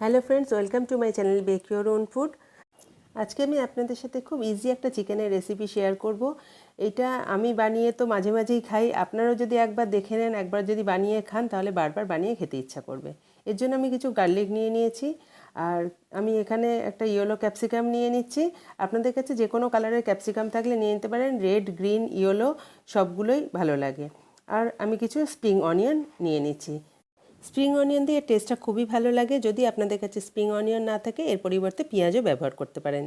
Hello friends, welcome to my channel bake your own food. আজকে আমি আপনাদের সাথে খুব ইজি একটা চিকেনের রেসিপি শেয়ার করব। এটা আমি বানিয়ে তো মাঝে মাঝেই খাই। আপনারাও যদি একবার দেখে নেন, একবার যদি বানিয়ে খান, তাহলে বারবার বানিয়ে খেতে ইচ্ছা করবে। এর জন্য আমি কিছু গার্লিক নিয়ে নিয়েছি, আর আমি এখানে একটা ইয়েলো ক্যাপসিকাম নিয়ে নিচ্ছি। আপনাদের কাছে যে কোনো কালারের ক্যাপসিকাম থাকলে নিয়ে নিতে পারেন, রেড, গ্রিন, ইয়েলো সবগুলোই ভালো লাগে। আর আমি কিছু স্প্রিং অনিয়ন নিয়ে নিচ্ছি। স্প্রিং অনিয়ন দিয়ে টেস্টটা খুবই ভালো লাগে। যদি আপনাদের কাছে স্প্রিং অনিয়ন না থাকে, এর পরিবর্তে পেঁয়াজও ব্যবহার করতে পারেন।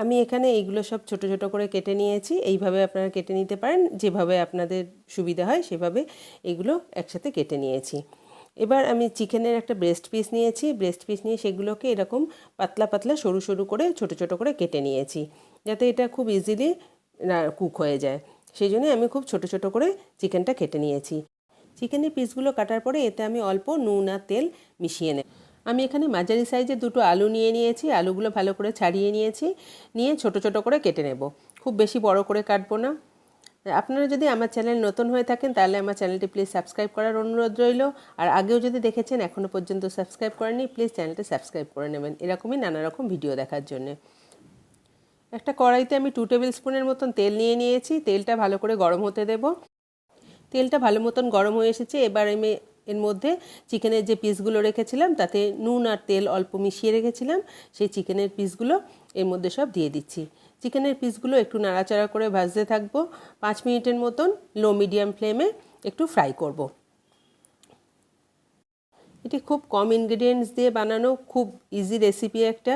আমি এখানে এইগুলো সব ছোট ছোট করে কেটে নিয়েছি। এইভাবে আপনারা কেটে নিতে পারেন, যেভাবে আপনাদের সুবিধা হয় সেভাবে এগুলো একসাথে কেটে নিয়েছি। এবার আমি চিকেনের একটা ব্রেস্ট পিস নিয়েছি। ব্রেস্ট পিস নিয়ে সেগুলোকে এরকম পাতলা পাতলা সরু সরু করে ছোট ছোট করে কেটে নিয়েছি, যাতে এটা খুব ইজিলি কুক হয়ে যায়। সেই জন্যই আমি খুব ছোট ছোট করে চিকেনটা কেটে নিয়েছি। চিকেনের পিসগুলো কাটার পরে এতে আমি অল্প নুন আর তেল মিশিয়ে নেব। আমি এখানে মাঝারি সাইজের দুটো আলু নিয়ে নিয়েছি। আলুগুলো ভালো করে ছাড়িয়ে নিয়েছি, নিয়ে ছোট ছোট করে কেটে নেব। খুব বেশি বড় করে কাটবো না। আপনারা যদি আমার চ্যানেল নতুন হয়ে থাকেন, তাহলে আমার চ্যানেলটি প্লিজ সাবস্ক্রাইব করার অনুরোধ রইল। আর আগেও যদি দেখেছেন, এখনও পর্যন্ত সাবস্ক্রাইব করেননি, প্লিজ চ্যানেলটি সাবস্ক্রাইব করে নেবেন এরকমই নানা রকম ভিডিও দেখার জন্য। একটা কড়াইতে আমি 2 টেবিল স্পুনের মতন তেল নিয়ে নিয়েছি। তেলটা ভালো করে গরম হতে দেব। তেলটা ভালো মতন গরম হয়ে এসেছে। এবার আমি এর মধ্যে চিকেনের যে পিসগুলো রেখেছিলাম, তাতে নুন আর তেল অল্প মিশিয়ে রেখেছিলাম, সেই চিকেনের পিসগুলো এর মধ্যে সব দিয়ে দিচ্ছি। চিকেনের পিসগুলো একটু নাড়াচাড়া করে ভাজতে থাকবো। 5 মিনিটের মতন লো মিডিয়াম ফ্লেমে একটু ফ্রাই করব। এটি খুব কম ইনগ্রেডিয়েন্টস দিয়ে বানানো খুব ইজি রেসিপি একটা।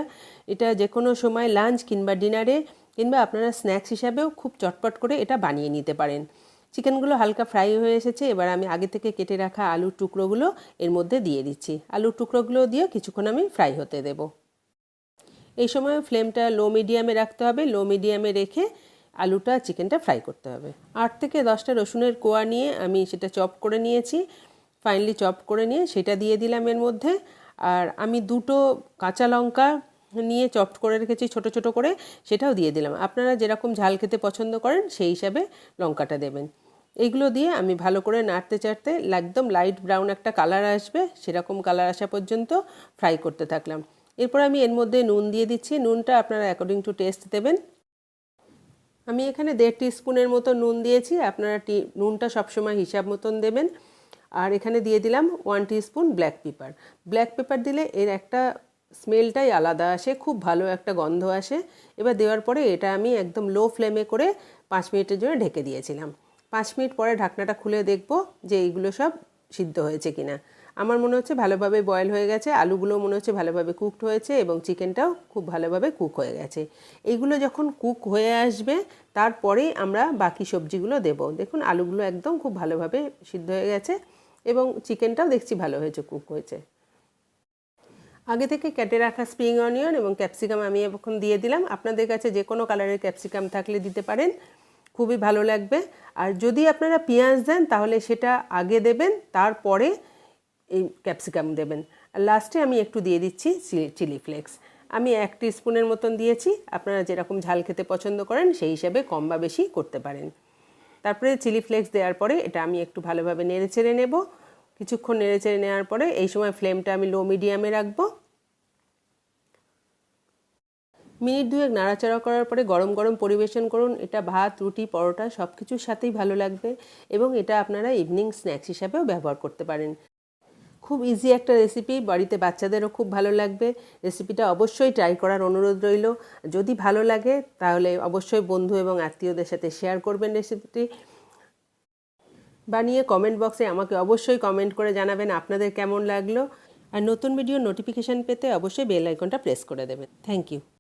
এটা যে কোনো সময় লাঞ্চ কিংবা ডিনারে কিংবা আপনারা স্ন্যাক্স হিসাবেও খুব চটপট করে এটা বানিয়ে নিতে পারেন। চিকেনগুলো হালকা ফ্রাই হয়ে এসেছে। এবার আমি আগে থেকে কেটে রাখা আলুর টুকরোগুলো এর মধ্যে দিয়ে দিচ্ছি। আলুর টুকরোগুলো দিয়ে কিছুক্ষণ আমি ফ্রাই হতে দেব। এই সময় ফ্লেমটা লো মিডিয়ামে রাখতে হবে। লো মিডিয়ামে রেখে আলুটা চিকেনটা ফ্রাই করতে হবে। 8 থেকে 10টা রসুনের কোয়া নিয়ে আমি সেটা চপ করে নিয়েছি। ফাইনালি চপ করে নিয়ে সেটা দিয়ে দিলাম এর মধ্যে। আর আমি 2টো কাঁচা লঙ্কা নিয়ে চপ করে রেখেছি ছোট ছোট করে, সেটাও দিয়ে দিলাম। আপনারা যেরকম ঝাল খেতে পছন্দ করেন সেই হিসাবে লঙ্কাটা দেবেন। এইগুলো দিয়ে আমি ভালো করে নাড়তে চাড়তে একদম লাইট ব্রাউন একটা কালার আসবে, সেরকম কালার আসা পর্যন্ত ফ্রাই করতে থাকলাম। এরপর আমি এর মধ্যে নুন দিয়ে দিচ্ছি। নুনটা আপনারা অ্যাকর্ডিং টু টেস্ট দেবেন। আমি এখানে 1.5 টিস্পুনের মতো নুন দিয়েছি। আপনারা নুনটা সবসময় হিসাব মতন দেবেন। আর এখানে দিয়ে দিলাম 1 teaspoon black pepper. Black pepper দিলে এর একটা স্মেলটাই আলাদা আসে, খুব ভালো একটা গন্ধ আসে। এবার দেওয়ার পরে এটা আমি একদম লো ফ্লেমে করে 5 মিনিটের জন্য ঢেকে দিয়েছিলাম। 5 মিনিট পরে ঢাকনাটা খুলে দেখব যে এইগুলো সব সিদ্ধ হয়েছে কিনা। আমার মনে হচ্ছে ভালোভাবে বয়েল হয়ে গেছে। আলুগুলো মনে হচ্ছে ভালোভাবে কুকড হয়েছে এবং চিকেনটাও খুব ভালোভাবে কুক হয়ে গেছে। এইগুলো যখন কুক হয়ে আসবে, তারপরেই আমরা বাকি সবজিগুলো দেব। দেখুন আলুগুলো একদম খুব ভালোভাবে সিদ্ধ হয়ে গেছে এবং চিকেনটাও দেখছি ভালো হয়েছে, কুক হয়েছে। আগে থেকে কেটে রাখা স্প্রিং অনিয়ন এবং ক্যাপসিকাম আমি এখন দিয়ে দিলাম। আপনাদের কাছে যে কোনো কালারের ক্যাপসিকাম থাকলে দিতে পারেন, খুবই ভালো লাগবে। আর যদি আপনারা পেঁয়াজ দেন, তাহলে সেটা আগে দেবেন, তারপরে এই ক্যাপসিকাম দেবেন। আর লাস্টে আমি একটু দিয়ে দিচ্ছি চিলি ফ্লেক্স। আমি 1 টিস্পুনের মতন দিয়েছি। আপনারা যেরকম ঝাল খেতে পছন্দ করেন সেই হিসাবে কম বা বেশি করতে পারেন। তারপরে চিলি ফ্লেক্স দেওয়ার পরে এটা আমি একটু ভালোভাবে নেড়েচেড়ে নেব। কিছুক্ষণ নেড়েচেড়ে নেওয়ার পরে এই সময় ফ্লেমটা আমি লো মিডিয়ামে রাখবো। মিনিট 2 নাড়াচাড়া করার পরে গরম গরম পরিবেশন করুন। এটা ভাত, রুটি, পরোটা সব কিছুর সাথেই ভালো লাগবে এবং এটা আপনারা ইভিনিং স্ন্যাক্স হিসাবেও ব্যবহার করতে পারেন। খুব ইজি একটা রেসিপি, বাড়িতে বাচ্চাদেরও খুব ভালো লাগবে। রেসিপিটা অবশ্যই ট্রাই করার অনুরোধ রইল। যদি ভালো লাগে তাহলে অবশ্যই বন্ধু এবং আত্মীয়দের সাথে শেয়ার করবেন রেসিপিটি। বানিয়ে কমেন্ট বক্সে আমাকে অবশ্যই কমেন্ট করে জানাবেন আপনাদের কেমন লাগলো। আর নতুন ভিডিও নোটিফিকেশান পেতে অবশ্যই বেল আইকনটা প্রেস করে দেবেন। Thank you.